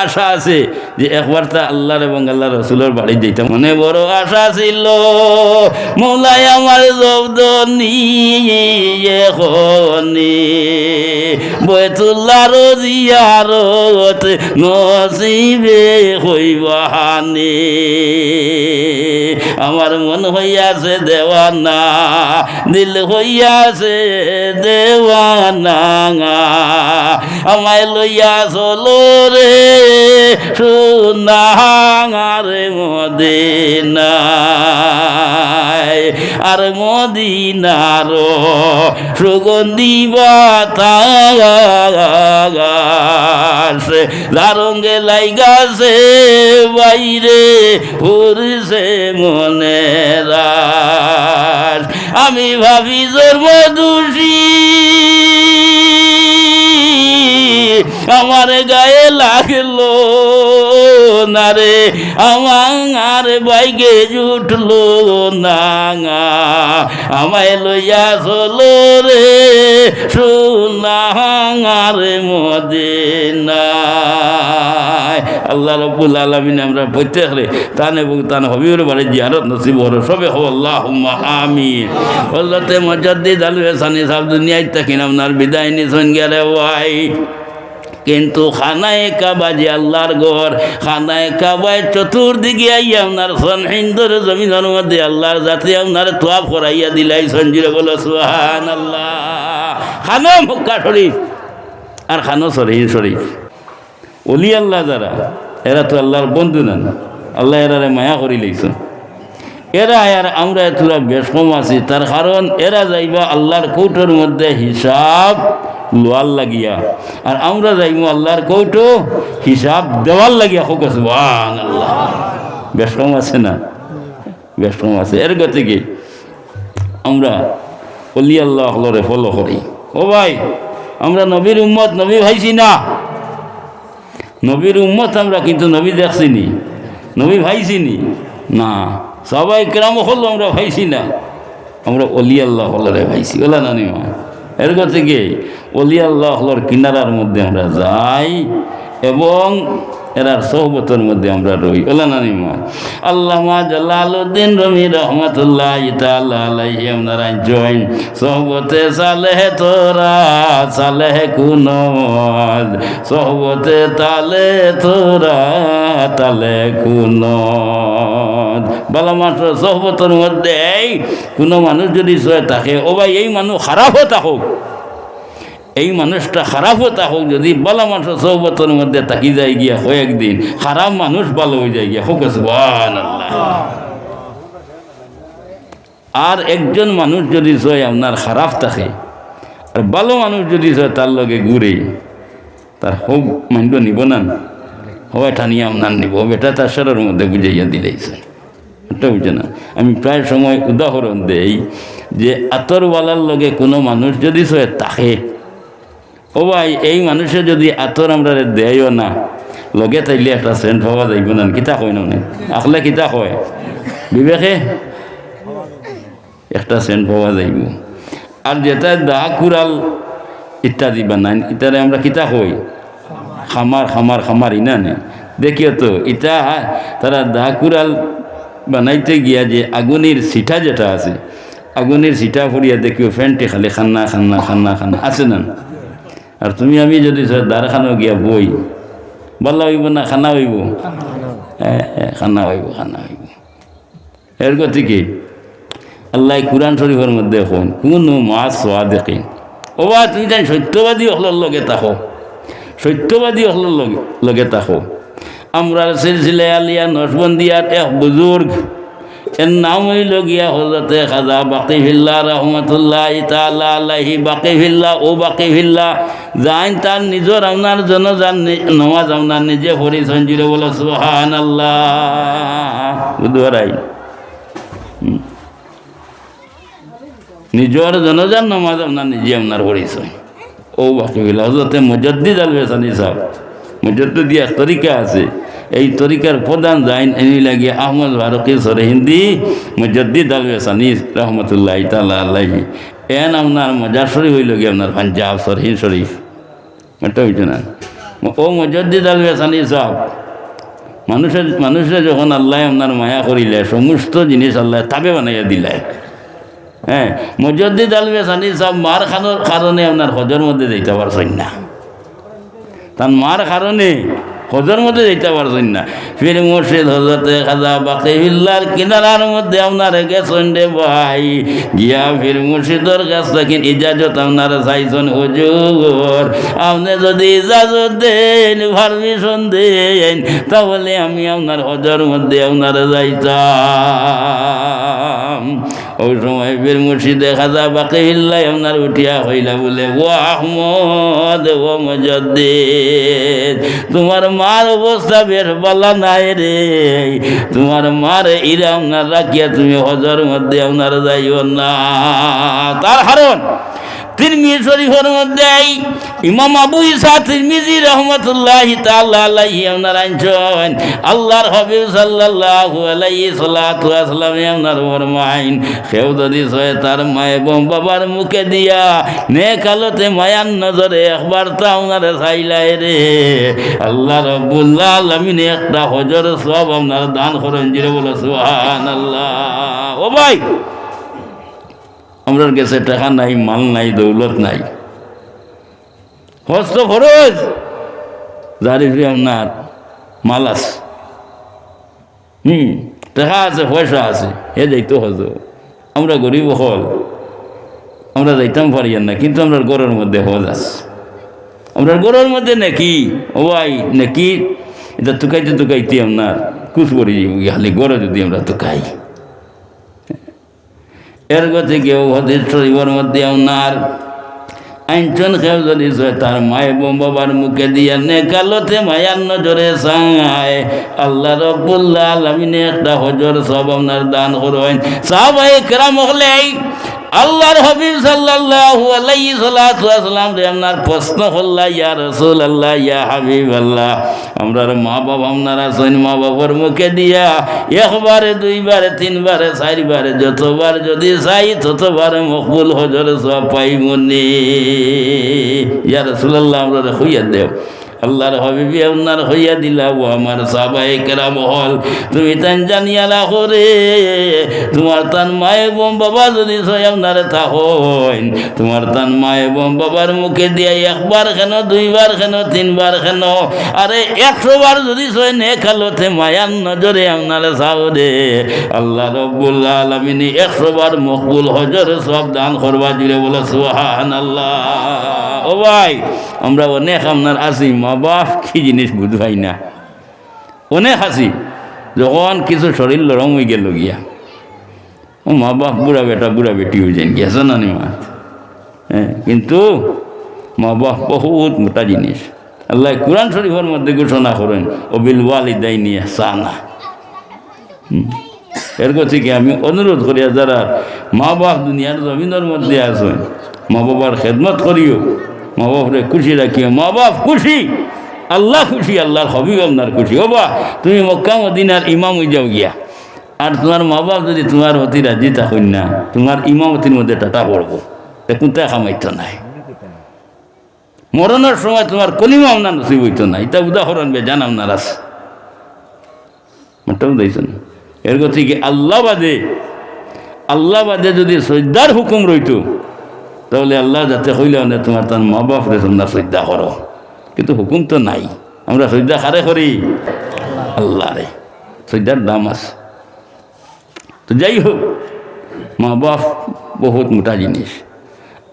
আশা আছে যে একবার তা আল্লাহর এবং আল্লাহ রসুলের বাড়ি যেতাম, মনে বড় আশা ছিল। মৌলাই আমার জব্দ নিয়ে বয়তুল্লাহর জিয়ারত নসিবে হইবাহানে। আমার মন হইয়াছে দেওয়ানা, দিল হইয়াছে দেওয়ানা, আমায় লইয়া চলো রে সোনার মদিনায়। আর মদিনার সুগন্ধি বাতাস দারঙ্গে লাইগাছে বাইরে ফুরছে মনের আশ। আমি ভাবি জন্মদোষী আমার গায়ে লাগলো না রে, আমার বাইকে জুটলো না, আমায় লইয়া চলো রে সোনার মদিনায়। আল্লাহ রাব্বুল আলামিন আমরা প্রত্যেকরে তান এবং তান হবিবর বাড়ি জিয়ারত নসিব হলো সবে হো আল্লাহুম্মা আমিন। হযরতে মুজাদ্দিদ আল-হাসানী সাহেব দুনিয়ায় থাকেন আপনার বিদায় নিছেন গেলে ভাই, কিন্তু খানায় কাবা যে আল্লাহর ঘর, খানায় কাবায় চতুর্দিকে আইয়া আপনার সনহিন্দর জমিনের মধ্যে আল্লাহর জাতি আপনার তোয়াফ করাইয়া দিলাই সঞ্জিরে বলো সুবহানাল্লাহ। খানো মক্কা শরীফ আর খানো সরহিন শরীফ। ওলি আল্লাহ যারা এরা তো আল্লাহর বন্ধু না, আল্লাহ এরারে মায়া করি লইছেন। এরা আর আমরা এতটা বেশ কম আছি, তার কারণ এরা যাইবা আল্লাহর কৌটোর মধ্যে হিসাব লোয়ার লাগিয়া, আর আমরা যাইব আল্লাহর কৌটো হিসাব দেওয়ার লাগিয়া। হোক সুবহানাল্লাহ। বেশ কম আছে না? বেশ কম আছে। এর গতিকে আমরা অলি আল্লাহ হলরে ফলো করি। ও ভাই, আমরা নবীর উম্মত, নবী ভাইছি না? নবীর উম্মত আমরা, কিন্তু নবী দেখছিনি, নবী ভাইছিনি না। সবাই কেরাম হল আমরা ভাইছি না, আমরা অলি আল্লাহ হলরে ভাইছি। ওলা না নিমা? এর থেকে অলি আল্লাহ হলর কিনারার মধ্যে আমরা যাই এবং এরার সোহবতের মধ্যে আমরা রই। ওলা না নিমা? আল্লামা জালালউদ্দিন রুমি রহমাতুল্লাহ তাআলা আলাইহি আপনারা জয়েন সোহবতে সালেহ তোরা সালেহ কুনদ, সোহবতে তালে তোরা তালে কুনদ। বালা মানুষ সোহবতের মধ্যে কোনো মানুষ যদি সয়ে থাকে, ও ভাই এই মানুষ খারাপও থাকুক, এই মানুষটা খারাপও থাকুক, যদি বালা মানুষ সোহবতের মধ্যে থাকি যায় গিয়া কয়েকদিন, খারাপ মানুষ ভালো হয়ে যায় গিয়া। হোক সুবহানাল্লাহ। আর একজন মানুষ যদি সয়ে আপনার খারাপ থাকে, আর ভালো মানুষ যদি সয়ে তার লগে ঘুরে, তার হোক মাইন্ড নিব না, হয় ঠানিয়া আপনার নিব, বেটা তার শরীরের মধ্যে বুঝাইয়া দিলেইছে। এটা বুঝে না? আমি প্রায় সময় উদাহরণ দেই যে আতরওয়ালার লগে কোনো মানুষ যদি সয়ে থাকে, ও ভাই এই মানুষে যদি আতর আমরা দেয়ও না, লগে তাইলে একটা সেন্ট পাওয়া যাইব না। কিতা কয় না আকলে কিতা কয় বিবেকে একটা সেন্ট পাওয়া যাইব। আর যেটা দা কুড়াল ইত্যাদি বানাই, ইত্যাদি আমরা কিতা কই খামার খামার খামার ইনা নে। দেখিও তো ইটা তারা দা কুড়াল বানাইতে গিয়া যে আগুনের সিটা যেটা আছে, আগুনের সিটা ফুরিয়া দেখিও ফ্যানটি খালি খান্না খান্না খান্না খান্না আছে না? আর তুমি আমি যদি দারখানো গিয়া বই, বলা হইব না খানা হইব? খানা হইব, খানা হইব। এর গতিকে আল্লাহ কুরআন শরীফের মধ্যে এখন কোনো মাছ সোয়া দেখে, ও বা তুমি তাই সত্যবাদী হলার লগে থাকো, সত্যবাদী হলার লগে থাকো। আমরা সিলসিলা আলিয়া নশবন্দিয়ার এক বুজুর্গ, এর নাম হইল গিয়া হযরতে খাজা বাকিফিল্লাহ রহমতুল্লাহ তাআলা আলাইহি। বাকিফিল্লাহ ও বাকিফিল্লাহ যাইন তার নিজের আপনার জন্য যান নমাজ আপনার নিজে পড়ি সঞ্জিরে বলো সুবহানাল্লাহ। বুধবারাই নিজের জনজান নমাজ আপনার নিজে আপনার পড়িছে। ও বাকিফিল্লাহ হযরতে মুজাদ্দিদ আল-হাসানী সাহেব, মুজাদ্দিদ এক তরিকা আছে, এই তরিকার প্রধান যাইন এনি লাগে আহমদ ফারুকি সরহিন্দি মুজাদ্দিদ আল-হাসানী রহমতুল্লাহ তাআলা আলাইহি। এন আপনার মজার শরীফ হইল গিয়ে আপনার পাঞ্জাব সরহিন শরীফ। এটা হইছে না? ও মুজাদ্দিদ আল হাসানী সাহেব, মানুষের যখন আল্লাহ আপনার মায়া করিলে সমস্ত জিনিস আল্লাহ তাবে বানাইয়া দিলাই। হ্যাঁ, মুজাদ্দিদ আল হাসানী সাহেব মার কারণে আপনার হজের মধ্যে যাইতে পারছেন না, তার মার কারণে হজের মধ্যে যেতে পারছেন না। ফির মুর্শিদ হজরতে খাজা বাকিউল্লাহর কিনারার মধ্যে আপনার গেছেন রে ভাই, গিয়া ফির মুর্শিদর কাছ থেকে ইজাজত আপনার চাইছেন, হুজুর আপনি যদি ইজাজত দেন, পারমিশন দেন, তাহলে আমি আপনার হজের মধ্যে আপনার যাইতাম। ওই সময় ফির মুর্শিদে খাজা বাকিউল্লাহ আপনার উঠিয়া হইলা বলে, ও আহমদ, ও মুজাদ্দিদ, তোমার মার অবস্থা বেশ ভালো নাই রে, তোমার মার ইরা আপনার রাখিয়া তুমি হজর মধ্যে আপনার যাইও না। তার কারণ তিরমিজি শরীফের মধ্যে ইমাম আবু ঈসা তিরমিজি রাহমাতুল্লাহি তাআলা আলাইহি আপনার আনছেন, আল্লাহর হাবিব সাল্লাল্লাহু আলাইহি সাল্লাতু ওয়া সাল্লামে আপনার ফরমাইন, কেউ যদি সয় তার মা এবং বাবার মুখে দিয়া নেক আলোতে মায়ার নজরে একবার তা আপনারে চাইলাই রে, আল্লাহ রাব্বুল আলামিন একটা হজর সওয়াব আপনার দান করেন। জিরে বলো সুবহানাল্লাহ। ও ভাই, আমরার কাছে টাকা নাই, মাল নাই, দৌলত নাই, হজ তো খরচ, জারি ফিরে আপনার মাল আছে, টাকা আছে, পয়সা আছে, এ যাইতো হজ। আমরা গরিব হল, আমরা যাইতাম পারি না, কিন্তু আমরা ঘরের মধ্যে হজ আছে, আমরা ঘরের মধ্যে নাকি ও ভাই নাকি এটা তুকাইতে আপনার কুচ করি খালি গড়ে যদি আমরা তুকাই। এর গতি কেউ হদিস শরীফের মধ্যে আপনার আইনচন কেউ যদি তার মায় এবং বাবার মুখে দিয়ে নেকালতে মায়ার নজরে চায়, আল্লাহ রাব্বুল আলামিন একটা হজর সব আপনার দান করেন। সাহাবায়ে কেরাম হলে আল্লাহর হাবিব সাল্লাল্লাহু আলাইহি সাল্লাতু ওয়া সাল্লাম রে আপনার প্রশ্ন করলা, ইয়া রাসূলুল্লাহ, ইয়া হাবিবাল্লাহ, আমরার মা বাবা আপনার আছেন, মা বাবার মুখে দিয়া একবারে, দুইবারে, তিনবারে, চারবারে, যতবার যদি চাই ততবার মকবুল হজর সওয়াব পাইমনি। ইয়া রাসূলুল্লাহ, আমরা হইয়া দেও। আল্লাহর হাবিবি আপনার হইয়া দিলা, ও আমার সাহাবায়ে কেরাম হল, তুমি তান জানিয়া রাখো রে, তোমার তান মা এবং বাবা যদি আপনারে থাকেন, তোমার তান মা এবং বাবার মুখে দিয়া একবার কেন, দুইবার কেন, তিনবার কেন, আরে 100 বার যদি নেক আলোতে মায়ার নজরে আপনারে চাও রে, আল্লাহ রাব্বুল আলামিন 100 বার মকবুল হজর সব দান করবা। জুড়ে বলে সুবহানাল্লাহ। ও ভাই, আমরা অনেক আপনার আছি, মা বাপ কি জিনিস বুঝাই না, অনেক আছি, যখন কিছু শরীর লরম হয়ে গেল গিয়া, ও মা বাপ বুড়া বেটা বুড়া বেটি হয়ে যান গিয়া, জানা নি মা। হ্যাঁ, কিন্তু মা বাপ বহুত মোটা জিনিস। আল্লাহ কুরআন শরীফের মধ্যে ঘোষণা করেন, ও বিল ওয়ালিদাইনি ইহসানা। এর থেকে আমি অনুরোধ করি, যারা মা বাপ দুনিয়ার জমিনের মধ্যে আছেন, মা বাবার খেদমত করিও, মা বাপরে খুশি রাখিও। মা বাপ খুশি, আল্লাহ খুশি, আল্লাহর হাবিব আপনার খুশি। ও বা তুমি মক্কা মদিনার ইমাম হয়ে যাও গিয়া, আর তোমার মা বাপ যদি তোমার হতি রাজি থাকুন না, তোমার ইমামতির মধ্যে টাটা পড়বো, কোনটা খামাইতো নাই, মরণের সময় তোমার কলিমা আপনার নসিব হইতো না। এটা উদাহরণ বেজান আপনার আছে, মানটা বুঝাইছেন। এর থেকে আল্লাহ বাদে যদি শ্রদ্ধার হুকুম রইতো, তাহলে আল্লাহ যাতে হইলে না তোমার তার মা বাপরে তোমরা শ্রদ্ধা করো, কিন্তু হুকুম তো নাই। আমরা শ্রদ্ধা কারে করি? আল্লাহ রে, শ্রদ্ধার দাম আছে। তো যাই হোক, মা বাপ বহুত মোটা জিনিস।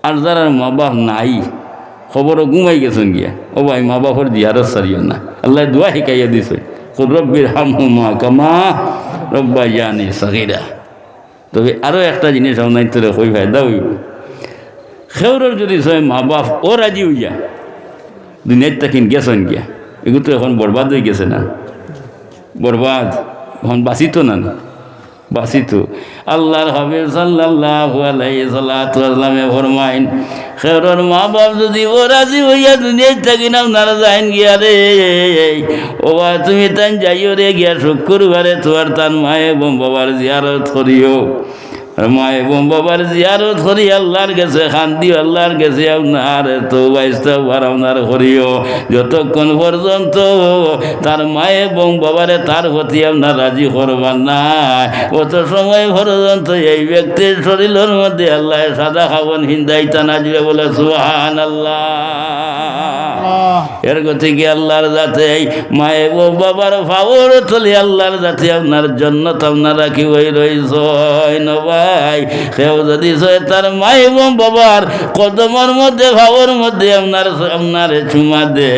আর যারা মা বাপ নাই, খবরও ঘুমাই গেছেন গিয়া, ও ভাই মা বাপর জিয়ারত সারিও না। আল্লাহ দোয়া শিকাইয়া দিছে, রব্বির হামহুমা কামা রব্বায়ানি সগীরা। তবে আরও একটা জিনিস আপনার তোরে কই ফায়দা হইব, খেউরের যদি সবাই মা বাপ ও রাজি হইয়া দুনিয়ার তাকিন গেছেন গিয়া, এগুলো তো এখন বরবাদ হয়ে গেছে না, বরবাদ এখন বাঁচিত না, বাঁচিত। আল্লাহর হাবিব সাল্লাল্লাহু আলাইহি সাল্লাতু ওয়া সাল্লামে ফরমাইন, খেউরের মা বাপ যদি ও রাজি হইয়া দুনিয়ার তাকিন আপনারা যাইন গিয়া রে, ও বা তুমি তান যাইও রে গিয়া শুক্রবারে তোমার তান মা এবং বাবার জিয়ারত করিও। মা এবং বাবার জিয়ারত করি আল্লাহর কাছে খান্দি আল্লাহর কাছে আপনার তো বাইস্তাবার আপনার করিও যতক্ষণ পর্যন্ত তার মা এবং বাবারে তার প্রতি আপনার রাজি করবার না অত সময় পর্যন্ত এই ব্যক্তির শরীরের মধ্যে আল্লাহ সাদা খাবন হিন্দাইতা না জুড়ে বলে সুবহানাল্লাহ। এর গতিকে আল্লাহর যাতে এই মা এবং বাবার ফাওর চলে আল্লাহর যাতে আপনার জন্নত আপনারা কি ওই রইছ ভাই কেউ যদি তার মা এবং বাবার কদমের মধ্যে ভাবর মধ্যে আপনার চুমা দে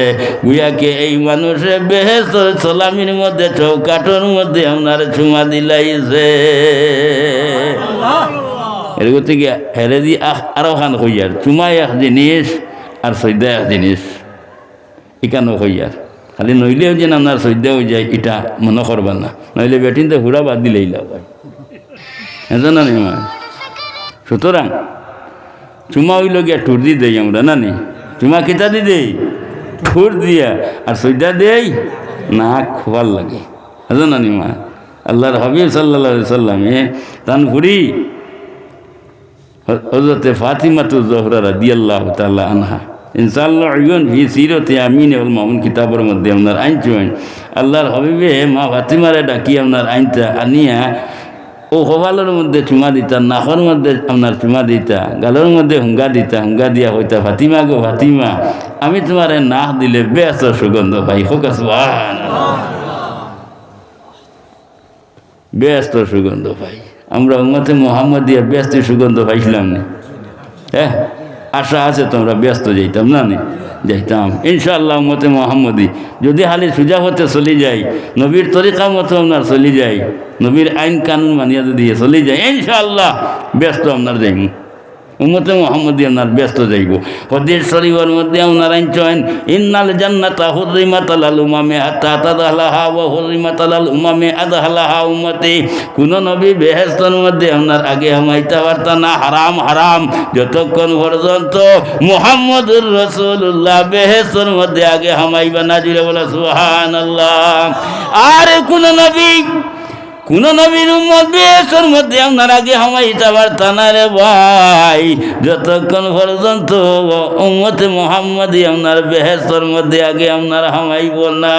বুয়াকে এই মানুষে বেহেশতের সালামির মধ্যে চৌকাটোর মধ্যে আপনার চুমা দিলাইছে। এর গতিকে হেরে দি আরো খান কইয়ার চুমা এক জিনিস আর সৈদা এক জিনিস এখানো কইয়ার খালি নইলেও যেন আপনার সৈদা হয়ে যায় এটা মনে করবার না নইলে বেটিনতে হুড়া বাদ দিলেই লাভ হয় জানা নি মা। সুতরাং চুমা হইল গিয়া ঠুর দি দেই আমরা না নি চুমা কিতা দি দেই ঠুর দিয়া আর সৈদা দেই না খোয়ার লাগে জানা নি মা। আল্লাহর হাবিব সাল্লাল্লাহু আলাইহি সাল্লামে তান ঘুরি হযরতে ফাতিমাতু জোহরা রাদিয়াল্লাহু তাআলা আনহা ইনশাআল্লাহ আইয়ুন ফি সিরাতে আমিন ওয়াল মামুন কিতাবের মধ্যে আপনার আইনছেন আল্লাহর হাবিবে মা ফাতিমারে ডাকি আপনার আইনটা আনিয়া ও কপালের মধ্যে চুমা দিতা নাকের মধ্যে আপনার চুমা দিতা গালের মধ্যে হুঙ্গা দিতা হুঙ্গা দিয়া হইতা ফাতিমা গো ফাতিমা আমি তোমারে নাক দিলে বেশ সুগন্ধ পাই হোক ব্যস্ত সুগন্ধ পাই আমরা উম্মতে মুহাম্মদিয়া ব্যস্ত সুগন্ধ পাইছিলাম না হ্যাঁ আশা আছে তোমরা ব্যস্ত যাইতাম না নি যাইতাম ইনশাআল্লাহ উম্মতে মুহাম্মদি যদি হালি সুজা হতে চলি যাই নবীর তরিকা মতো আপনার চলি যাই নবীর আইন কানুন মানিয়া যদি চলি যায় ইনশাআল্লাহ ব্যস্ত আপনার যাইব উম্মতে মুহাম্মদি আপনার ব্যস্ত যাইব। হদিস শরীফের মধ্যে আপনার আইনছেন ইন্নাল জান্নাতা হুররিমাত আলাল উমামে হাত্তা তাদহালাহা ওয়া হুররিমাত আলাল উমামে আদহালাহা উম্মতি। কোন নবী বেহেশতের মধ্যে আপনার আগে হামাইতে পারত না হারাম হারাম যতক্ষণ পর্যন্ত মুহাম্মদুর রাসূলুল্লাহ বেহেশতের মধ্যে আগে হামাইবা না জুড়ে বলে সুবহানাল্লাহ। আর কোন নবীর উম্মত বেহেশতের মধ্যে আপনার আগে হামাইতে পারত না রে ভাই যতক্ষণ পর্যন্ত উম্মতে মুহাম্মদি আপনার বেহেশতের মধ্যে আগে আপনার হামাইব না।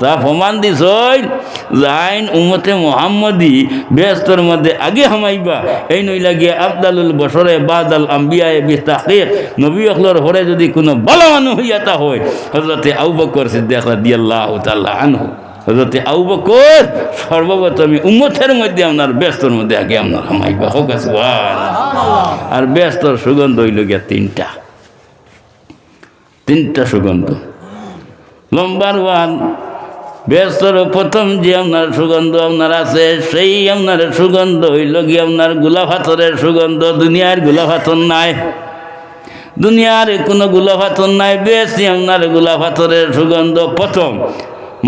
তা প্রমাণ দিছ যাইন উম্মতে মুহাম্মদি বেহেশতের মধ্যে আগে হামাইবা এই নইলা গিয়ে আফদালুল বশরে বাদাল আম্বিয়ায়ে বিতাহকিক নবী আকলর হরে যদি কোনো ভালো মানুষ হইয়াতা হয় হযরতে আবু বকর সিদ্দিক রাদিয়াল্লাহু তাআলা আনহু হযরতে আবু বকর সর্বপ্রথমে উম্মতের মধ্যে আপনার ব্যস্তর মধ্যে আগে আপনার হামাইবা হোক সুবহানাল্লাহ। আর ব্যস্তর সুগন্ধ হইল গিয়া তিনটা সুগন্ধ। নম্বর 1 ব্যস্তর প্রথম যে আপনার সুগন্ধ আপনার আছে সেই আপনার সুগন্ধ হইল গিয়া আপনার গোলাপ হাতরের সুগন্ধ। দুনিয়ার গোলাপ হাতর নাই দুনিয়ার কোনো গোলাপ হাতর নাই বেশি আপনার গোলাপ হাতরের সুগন্ধ প্রথম।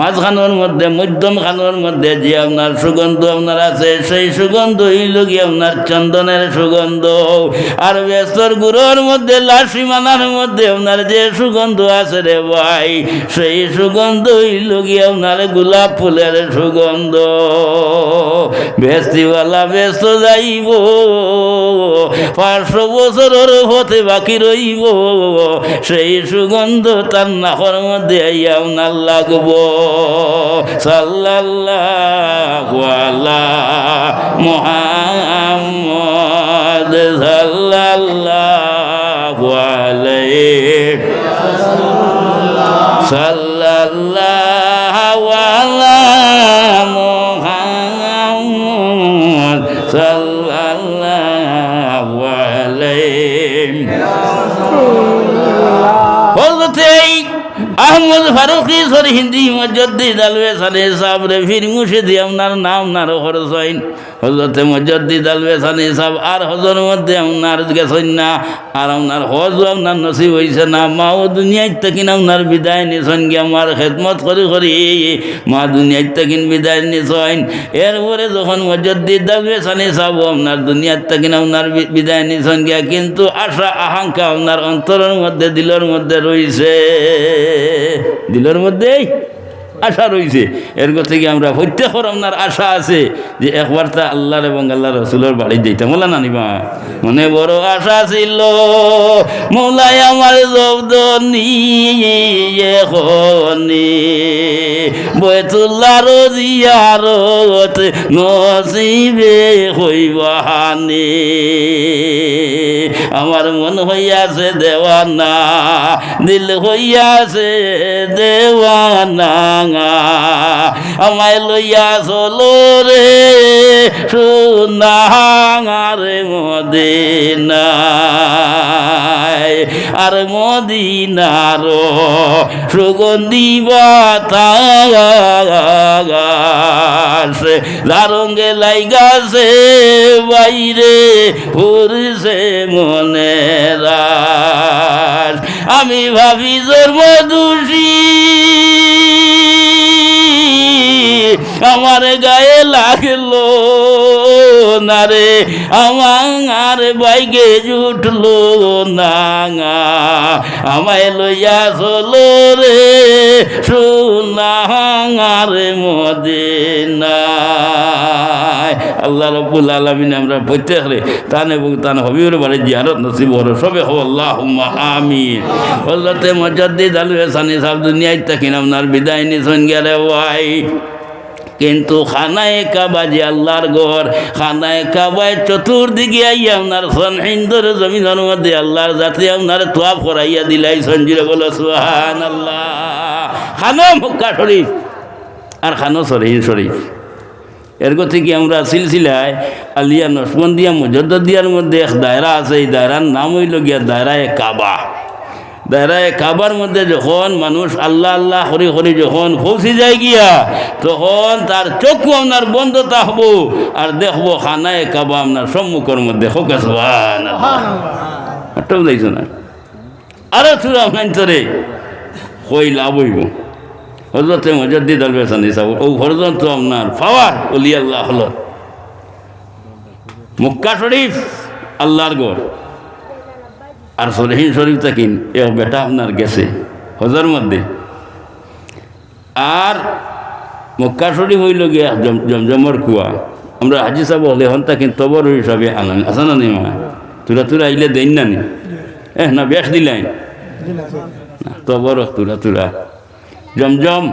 মাঝখানোর মধ্যে মধ্যম খানোর মধ্যে যে আপনার সুগন্ধ আপনার আছে সেই সুগন্ধ হইল গিয়ে আপনার চন্দনের সুগন্ধ। আর ব্যস্তর গুঁড়োর মধ্যে লাশি মানার মধ্যে আপনার যে সুগন্ধ আছে রে ভাই সেই সুগন্ধ হইল গিয়ে আপনার গোলাপ ফুলের সুগন্ধ। ব্যস্তিওয়ালা ব্যস্ত যাইব 500 বছরের হতে বাকি রইব সেই সুগন্ধ তার নাকের মধ্যে আপনার লাগবো। সাল্লাল্লাহু আলা মুহাম্মদ সাল্লাল্লাহু আলাইহি সাল্লাল্লাহু আলা মুহাম্মদ সাল্লাল্লাহু আলাইহি বলতে আহমদ ফারুকি সর হিন্দি মুজাদ্দিদ আল-ওয়াসানি সাহেব রে ফির মুর্শিদি আপনার নাম নার হরসাইন হযরতে মুজাদ্দিদ আল-ওয়াসানি সাহেব আর হজর মধ্যে আপনার গেছেন না আর আপনার হজ আপনার নসিব হইছে না। মাও দুনিয়ায় তাকিন আপনার বিদায় নিছেন গিয়ে আমার খেদমত করি করি মা দুনিয়ায় তাকিন বিদায় নিছেন। এরপরে যখন মুজাদ্দিদ আল-ওয়াসানি সাহেব আপনার দুনিয়ার তাকিন আপনার বিদায় নিছেন গিয়া কিন্তু আশা আকাঙ্ক্ষা আপনার অন্তরের মধ্যে দিলের মধ্যে রইছে দিলের মধ্যেই আশা রয়েছে। এর থেকে আমরা প্রত্যেকের আপনার আশা আছে যে একবার তা আল্লাহর এবং আল্লাহ রসুলের বাড়ি যেতাম। বলা নানিমা মনে বড় আশা ছিল, মৌলাই আমার জব্দ নিয়ে বৈতুল্লাহর জিয়ারত নসিবে হইবানে। আমার মন হইয়াছে দেওয়ানা, দিল হইয়াছে দেওয়ানা, আমায় লইয়া চলো রে সোনার মদিনায়, আর মদিনার সুগন্ধি বাতাস লারঙ্গে লাইগাছে বাইরে ফুরছে মনের আশ। আমি ভাবি জন্ম দোষী আমার গায়ে লাগলো না রে, আমার বাইকে জুটলো না, আমায় লইয়া চলো রে সোনার মদিনায়। আল্লাহ রাব্বুল আলামিন আমরা প্রত্যেকে তান এবং তান হবিবের বাড়ি জিয়ারত নসিব হলো। সবে হো আল্লাহুম্মা আমিন। হযরতে মুজাদ্দিদ আল হাসানী সাহেব দুনিয়ায় থাকেন আপনার বিদায় নিছেন গেলে ভাই, কিন্তু খানায় কাবা যে আল্লাহর ঘর, খানায় কাবায় চতুর্দিকে আইয়া আপনার সনহিন্দর জমিনের মধ্যে আল্লাহর জাতি আপনার তোয়াফ করাইয়া দিলাই। সঞ্জিরে বলো সুবহানাল্লাহ। খানা মক্কা শরীফ আর খানো সরহিন শরীফ। এর থেকে আমরা সিলসিলায় আলিয়া নসবন্দিয়া মুজদ্দিয়ার মধ্যে এক দায়রা আছে, এই দায়রার নাম হইল গিয়া দায়রায় কাবা। দায়রায় কাবার মধ্যে যখন মানুষ আল্লাহ আল্লাহ হরি হরি যখন পৌঁছে যায় গিয়া, তখন তার চক্ষু আপনার বন্ধ থাকবো আর দেখবো খানায় কাবা আপনার সম্মুখের মধ্যে। যাইছো না আরো চূড়া মানতরে কই লাভ হইব। হযরতে মুজাদ্দিদ আল হাসানী সাহেব ও পর্যন্ত আপনার পাওয়ার ওলি আল্লাহ হলো। মক্কা শরীফ আল্লাহর ঘর, আর সরহিন শরীফ থাকিন এক বেটা আপনার গেছে হজর মধ্যে। আর মক্কা শরীফ হইল গিয়া জমজমর কুয়া। আমরা হাজি সাহেব হলে হন থাকিন তবর হিসাবে আনান আসা না নি মা তুরা তুরা আইলে দেন না নি না বেশ দিলাই তবর তুরা তুরা জমজম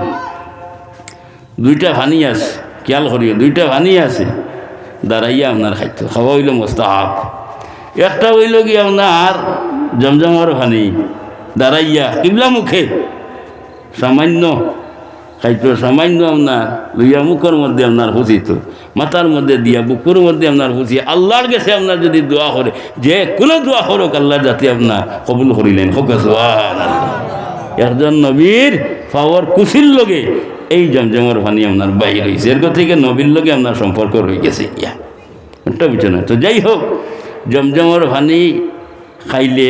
দুইটা ভানি আছে, খেয়াল করিও দুইটা ভানি আছে। দাঁড়াইয়া আপনার খাইত খাওয়া হইল মোস্তাহাব। একটা হইল কি আপনার জমজমর ভানি দাঁড়াইয়া কিবলা মুখে সামান্য খাইতো, সামান্য আপনার লইয়া মুখের মধ্যে আপনার হুঁচিত, মাথার মধ্যে দিয়া বুকুর মধ্যে আপনার হুঁচি আল্লাহর কাছে আপনার যদি দোয়া করে, যে কোনো দোয়া করুক আল্লাহর জাতি আপনার কবুল করিলেন। একজন নবীর পাওয়ার কুশির লগে এই জমজমর ভানি আপনার বাহির হয়েছে। এর থেকে নবীর লগে আপনার সম্পর্ক রয়ে গেছে ইয়া একটা বিষয় না। তো যাই হোক, জমজমর ভানি খাইলে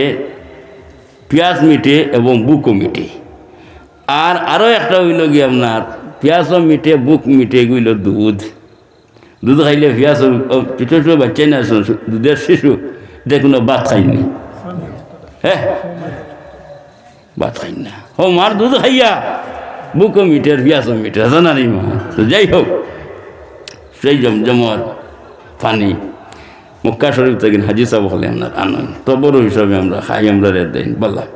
পেঁয়াজ মিটে এবং বুকও মিটে। আর আরও একটা হইল গিয়ে আপনার পেঁয়াজও মিটে বুক মিটে গইল দুধ। দুধ খাইলে পেঁয়াজ ছোটো ছোটো বাচ্চাই না দুধের শিশু এটা কোনো ভাত খাইনি, হ্যাঁ ভাত খাই না। ও মার দুধ খাইয়া বুকও মিটে আর পেঁয়াজও মিটে জানানি মা। তো যাই হোক, সেই জমজমর পানি মক্কা শরীফ থেকে হাজি সাহেব হলে আপনার আনন্দ তবর হিসাবে আমরা খাই, আমরা রেট দেন বললাম।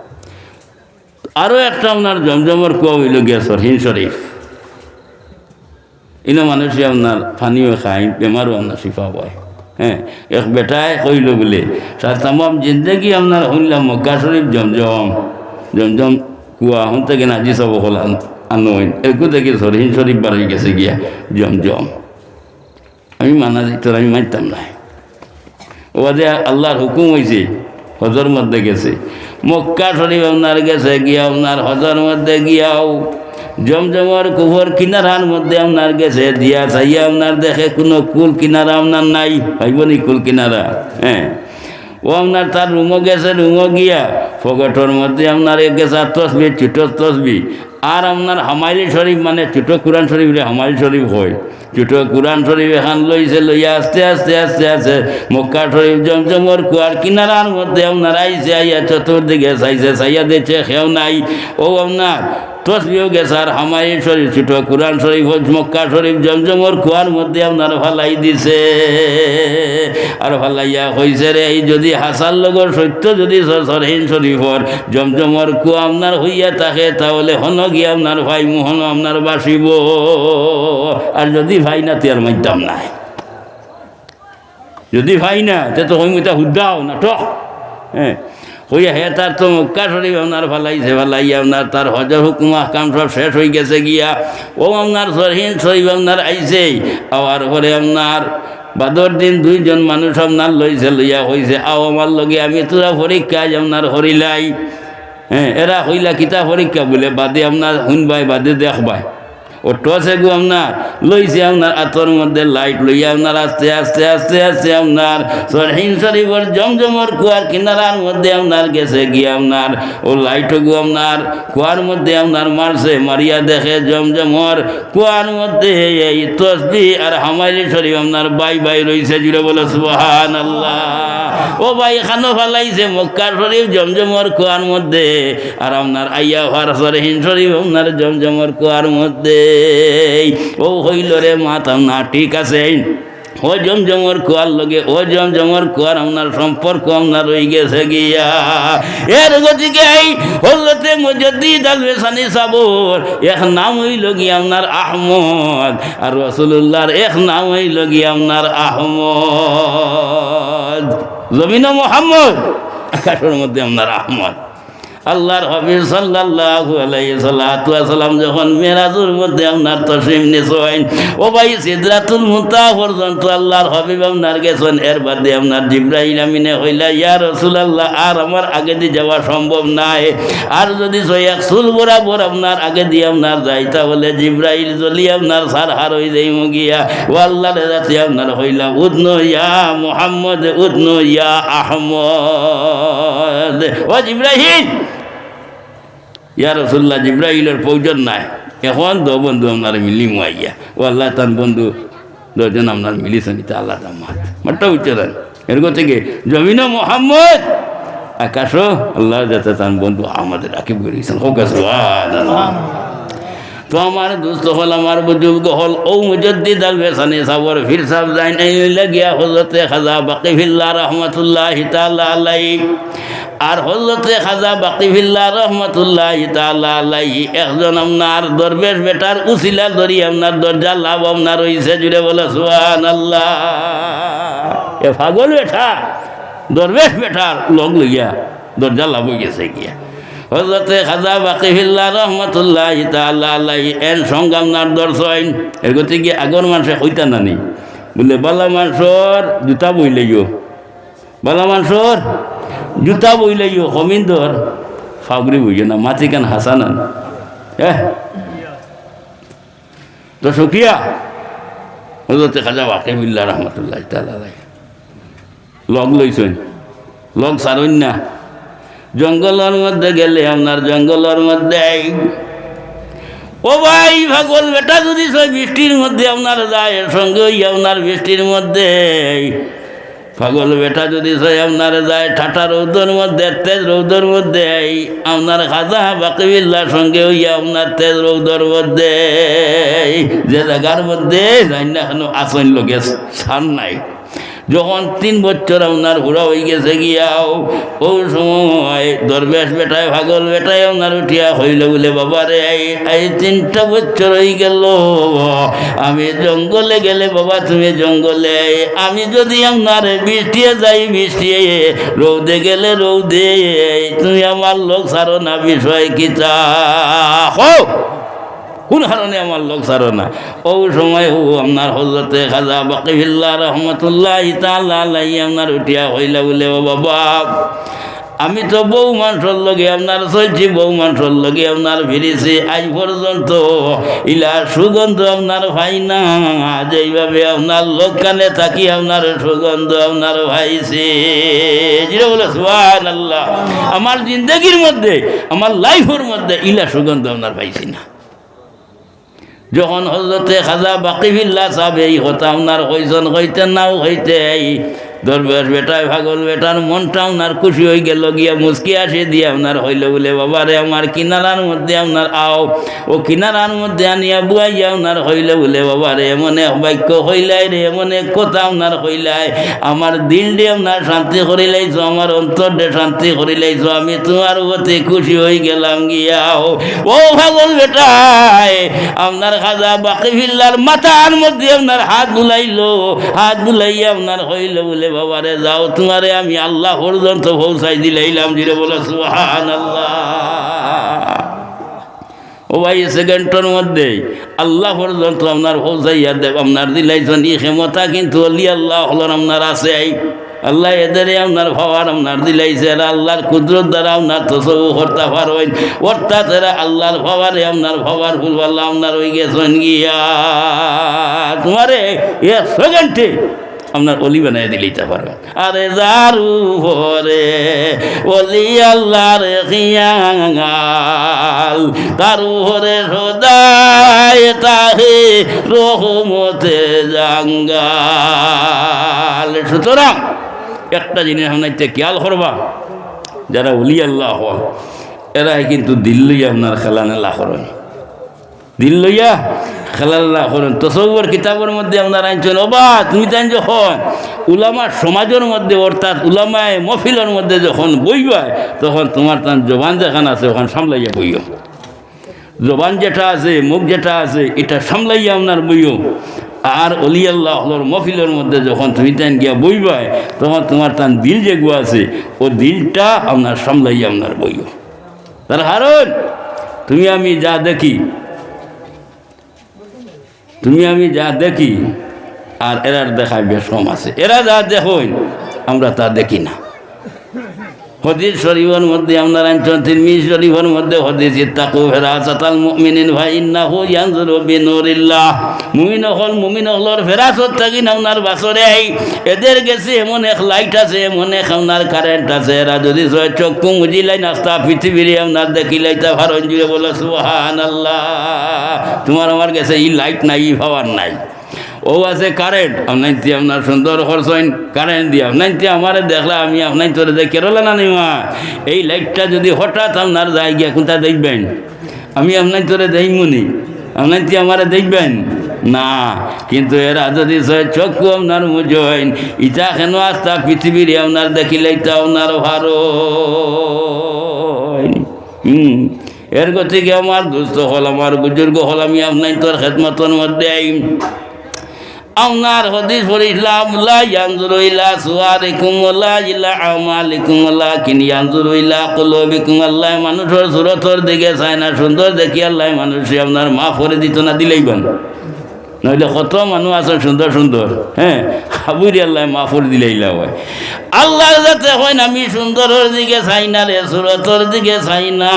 আরও একটা আপনার জমজমর কুয়া হইল গিয়া সরহিন শরীফ। ইনো মানুষে আপনার পানিও খায়, বেমারও আপনার শিফা পায়। হ্যাঁ, এক বেটায় কইল বলে সার তামাম জিন্দগি আপনার শুনলাম মক্কা শরীফ জমজম জমজম কুয়া হন থেকে হাজি সাহেব হল আনইন এরকম থেকে সরহিন শরীফ বার হয়ে গেছে গিয়া জমজম। আমি মানা দিত, আমি মানতাম না। ও যে আল্লাহর হুকুম হয়েছে হজর মধ্যে গেছে মক্কা শরীফ আপনার গেছে গিয়া আপনার হজর মধ্যে গিয়াও জমজমর কুফর কিনারার মধ্যে আপনার গেছে দিয়া চাইয়া আপনার দেখে কোনো কুল কিনারা আপনার নাই, ভাইবনি কুল কিনারা। হ্যাঁ, ও আপনার তার রুমও গেছে, রুমও গিয়া পকেটর মধ্যে আপনার গেছে তসবি ছোটো তসবি। আর আপনার হামাইলি শরীফ মানে ছোটো কোরআন শরীফ হামাইলি শরীফ হয়, ছোটো কোরআন শরীফ এখান লইছে, লইয়া আস্তে আস্তে আস্তে আস্তে মক্কা শরীফ জমজমর কুয়ার কিনারার মধ্যে আপনার আইসে, আইয়া চতুর্দিকে চাইছে, চাইয়া দিচ্ছে খেও নাই। ও আপনার তসবিও গেছে আর হামায়ুন শরীফ ছোট কোরআন শরীফ মক্কা শরীফ জমজমর কুয়ার মধ্যে আপনার ফালাই দিছে আর ফালাইয়া হইছে রে এই যদি হাসান লগর সত্য যদি সরহীন শরীফর জমজমর কুয়া আপনার হইয়া থাকে তাহলে হন গিয়ে আপনার ভাই মোহন আপনার বাসিব আর যদি ভাই না তেয়ার মাধ্যম নাই যদি ভাই না তে তো হইমুতা হুদ্দাও না টক হ্যাঁ হইয়া হে তার তো মক্কা শরীফ আপনার ফালাইছে ফালাইয়া আপনার তার হজর হুকুম আহকাম সব শেষ হয়ে গেছে গিয়া ও আপনার সরহীন শরীফ আপনার আইছেই আওয়ার পরে আপনার বাদর দিন দুইজন মানুষ আপনার লইছে লইয়া হইছে আও আমার লগে আমি তোরা পরীক্ষা আপনার হরিলাই হ্যাঁ এরা হইলা কিতা পরীক্ষা বলে বাদে আপনার শুনবাই বাদে দেখবাই ও টসে গো আপনার লইছে আপনার আতর মধ্যে লাইট লইয়া আপনার আস্তে আস্তে আস্তে আস্তে আপনার সরহীন শরীফর জমজমর কুয়ার কিনারার মধ্যে আপনার গেছে গিয়ে আপনার ও লাইটও গো আপনার কুয়ার মধ্যে আপনার মারছে মারিয়া দেখে জমজমর কুয়ার মধ্যে এই তসবিহ আর হামাইলি শরীফ আপনার বাই বাই রইছে জুড়ে বলে সুবহানাল্লাহ ও ভাই খানো ফালাইছে মক্কা শরীফ জমজমর কুয়ার মধ্যে আর আপনার আইয়া ভার সরহীন শরীফ আপনার জমজমর কুয়ার মধ্যে ও হইল রে মাতাম না ঠিক আছে ও জমজমর কুয়ার লগে ও জমজমর কুয়ার আপনার সম্পর্ক আপনার রয়ে গেছে গিয়া এর গতিকে এই হযরতে মুজাদ্দিদ আল-হাসানী সাবর এক নাম হইল গিয়া আপনার আহমদ আর রাসূলুল্লাহর এক নাম হইল গিয়া আপনার আহমদ জমিন মোহাম্মদ আকাশের মধ্যে আপনার আহমদ আল্লাহর হাবিব সাল্লাল্লাহু আলাইহি সাল্লাম যখন মেরাজের মধ্যে আপনার তশরিফ নিছেন ও ভাই সিদরাতুল মুনতাহা পর্যন্ত আল্লাহর হাবিব আপনার গেছেন এর বাদে আপনার জিবরাইল আমিনে হইলা ইয়া রাসূলুল্লাহ আর আমার আগে দিয়ে যাওয়া সম্ভব নাই আর যদি 100 চুল বরাবর আপনার আগে দিয়ে আপনার যাই তাহলে জিবরাইল জ্বলি আপনার সারহার হয়ে যাইম গিয়া ও আল্লাহর রাতে আপনার হইলা উদনু ইয়া মুহাম্মদ উদনু ইয়া আহমদ ও জিবরাইল ইয়া রাসূলুল্লাহ জিবরাইলের প্রয়োজন নাই এখন দো বন্ধু আপনার মিলি মুয়াইয়া ও আল্লাহ তান বন্ধু দুজন আপনার মিলিছেন এটা আল্লাহ তামাত মাঠটা উচ্চারণ এরকম থেকে জমিন মোহাম্মদ আকাশও আল্লাহ যাতে তান বন্ধু আমাদের রাকিব করেছেন হোক সুবহানাল্লাহ তো আমার দোস্ত হল আমার বুজুর্গ হল ও মুজাদ্দিদ আল-হাসানী সাবর ফির সাহেব যাই নাই লাগিয়া হযরতে খাজা বাকিফিল্লাহ রাহমাতুল্লাহি তাআলা আলাইহি আর হযরতে খাজা বাকিফিল্লাহ রাহমাতুল্লাহি তাআলা আলাইহি একজন আপনার দরবেশ বেটার উসিলা ধরি আপনার দরজা লাভ আপনার হইছে জুড়ে বলে সুবহানাল্লাহ এ পাগল বেটা দরবেশ বেটার লগ লইয়া দরজা লাভ হয়ে গেছে গিয়া হযরতে খাজা বাকিফিল্লাহ রাহমাতুল্লাহি তাআলা আলাইহি এর সঙ্গে আপনার দর্শন এর গতিকে আগর মানুষে হইতা না নি বলে বালা মানুষর জুতা বইলেইও বালা মানুষর জুতা বইলেইও হমিন্দর ফাগরি বইও না মাথি কান হাসানান তো শুকিয়া হযরতে খাজা বাকিফিল্লাহ রাহমাতুল্লাহি তাআলা আলাইহি লগ লইছেন লগ সারইন না জঙ্গলের মধ্যে গেলে আপনার জঙ্গলের মধ্যে ও ভাই পাগল বেটা যদি বৃষ্টির মধ্যে আপনার যায় এর সঙ্গে ওই আপনার বৃষ্টির মধ্যে পাগল বেটা যদি আপনার যায় ঠাটা রৌদ্রের মধ্যে তেজ রৌদ্রের মধ্যে আপনার খাজা বাকিফিল্লাহর সঙ্গে ওই আপনার তেজ রৌদ্রের মধ্যে যে জায়গার মধ্যে যাই না কেন আসন লোকে ছাড় নাই যখন 3 বছর আপনার ঘোরা হয়ে গেছে গিয়াও ওই সময় দরবেশ বেটায় পাগল বেটায় আপনার উঠিয়া হইল বলে বাবা রে এই 3টা বছর হয়ে গেল আমি জঙ্গলে গেলে বাবা তুমি জঙ্গলে আমি যদি আপনার বৃষ্টিয়ে যাই বৃষ্টিয়ে রৌদে গেলে রৌদে তুমি আমার লোক ছাড়ো না বিষয় কি চাও কোন কারণে আমার লোক ছাড়ো না ওই সময় ও আপনার হযরতে খাজা বাকিফিল্লাহ রাহমাতুল্লাহি তাআলা আলাইহি আপনার উঠিয়া হইলা বলে ও বাবা আমি তো বউ মানুষের লগে আপনার চলছি বউ মানুষের লগে আপনার ফিরেছি আজ পর্যন্ত ইলা সুগন্ধ আপনার ভাই না যেইভাবে আপনার লোক কানে থাকি আপনার সুগন্ধ আপনার ভাইছে যেটা বলে সুবহানাল্লাহ আমার জিন্দগির মধ্যে আমার লাইফের মধ্যে ইলা সুগন্ধ আপনার পাইছি না যখন হযরতে খাজা বাকিফিল্লাহ সাহেব এই কথা আপনার কইছেন হইতে নাও হইতে দরবেশ বেটায় ভাগল বেটার মনটা আপনার খুশি হয়ে গেল গিয়া মুসকি আসে দিয়ে আপনার হইল বলে বাবা রে আমার কিনারার মধ্যে আপনার আও ও কিনারার মধ্যে আনিয়া বুয়াইয়া আপনার হইল বলে বাবা রে এমন এক বাক্য হইলাই রে এমন এক কথা আপনার হইলাই আমার দিল দিয়ে আপনার শান্তি করিলাইছো আমার অন্তর দিয়ে শান্তি করিলাইছো আমি তোমার প্রতি খুশি হয়ে গেলাম গিয়া ও ভাগল বেটায় আপনার খাজা বাকি ফিল্লার মাথার মধ্যে আপনার হাত বুলাইলো হাত বুলাইয়া আপনার হইল বলে বাবা রে যাও তোমারে আমি আল্লাহ পর্যন্ত পৌঁছাই দিলাইলাম জিরে বলে সুবহানাল্লাহ। ও ভাই সেকেন্ডের মধ্যে আল্লাহ পর্যন্ত আপনার পৌঁছাইয়া দেব আপনার দিলাইছেন এই ক্ষমতা কিন্তু অলি আল্লাহ হলেন আপনার আছে আল্লাহ এদের আপনার ভাবার আপনার দিলাইছে এরা আল্লাহর কুদরত দ্বারা আপনার তসবু করতে পারবেন অর্থাৎ এরা আল্লাহর ভাবারে আপনার ভাবার ফুল আল্লাহ আপনার হয়ে গেছেন গিয়া তোমারে এ সেকেন্ডে আপনার অলি বানাই দিলিতে পারবেন। আরে যারু ভরে অলি আল্লাহর খিয়াল তারু ভরে সদায় তাহে রহমতে জাঙ্গাল। সুতরাং একটা জিনিস আপনার খেয়াল করবা যারা অলি আল্লাহ হল এরাই কিন্তু দিল লইয়া আপনার খেলানেলা করেন দিল লইয়া খেলাল্লা করেন। তসব্বুর কিতাবের মধ্যে আপনার আনছেন ওবা তুমি তাই যখন উলামা সমাজের মধ্যে অর্থাৎ উলামায় মফিলের মধ্যে যখন বইবা তখন তোমার তার জবান যেখানে আছে ওখানে সামলাইয়া বইও জবান যেটা আছে মুখ যেটা আছে এটা সামলাইয়া আপনার বইও। আর অলি আল্লাহর মফিলের মধ্যে যখন তুমি তাই গিয়া বইবা তখন তোমার তার দিল যেগুলো আছে ও দিলটা আপনার সামলাইয়া আপনার বইও। তার কারণ তুমি আমি যা দেখি আর এরার দেখা বেশ কম আছে। এরা যা দেখুন আমরা তা দেখি না। হদিস শরীফের মধ্যে আপনার আনছেন তিরমিজি শরীফের মধ্যে হদিস ইত্তাকু ফিরাসাতাল মুমিনিন ফা ইন্নাহু ইয়ানজুরু বিনুরিল্লাহ। মুমিন হলর ফেরাসত থাকি আপনার বাসরে এদের গেছে এমন এক লাইট আছে এমন এক আপনার কারেন্ট আছে এরা যদি চক্ষু মুজিলাই নাস্তা পৃথিবীর আপনার দেখিলাইতে ভারণ জুড়ে বলে সুবহানাল্লাহ। তোমার আমার গেছে এই লাইট নাই ই পাওয়ার নাই ও আছে কারেন্ট আপনার আপনার সুন্দর খরচইন কারেন্ট দিয়ে আপনার আমারে দেখলা আমি আপনার তোরে দেখ কেরলা না নিমা এই লাইটটা যদি হঠাৎ আপনার যাই গিয়া কোনটা দেখবেন আমি আপনার তোরে দেখমুনি আপনার আমারে দেখবেন না। কিন্তু এরা যদি চক্ষু আপনার মুজইন ইটা কেন আস্তা পৃথিবীর আপনার দেখিলাইতে আপনার ভারো এর গতিকে আমার দুস্থ হল আমার বুজুর্গ হল আমি আপনার তোর খেদমতর মধ্যে আপনার হদিস পড়িলাম লা ইয়ানজুরু ইলা সুওয়ারিকুম ওয়ালা ইলা আমালিকুম ওয়ালাকিন ইয়ানজুরু ইলা কুলুবিকুম। আল্লাহ মানুষের সুরতর দিকে চায় না সুন্দর দেখি আল্লাহ মানুষে আপনার মাফ করে দিত না দিলেইবেন নইলে কত মানুষ আছেন সুন্দর সুন্দর হ্যাঁ হাবুরি আল্লাহ মাফ করে দিলেইলা হয়। আল্লাহ যাতে হয় না আমি সুন্দরের দিকে চাই না রে সুরতর দিকে চাই না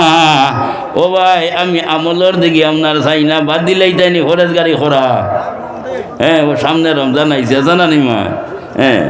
ও ভাই আমি আমলের দিকে আপনার চাই না বাদ দিলেই তাইনি ফরেজ গাড়ি খরা হ্যাঁ ও সামনে রমজান আইছে জানা নিমা হ্যাঁ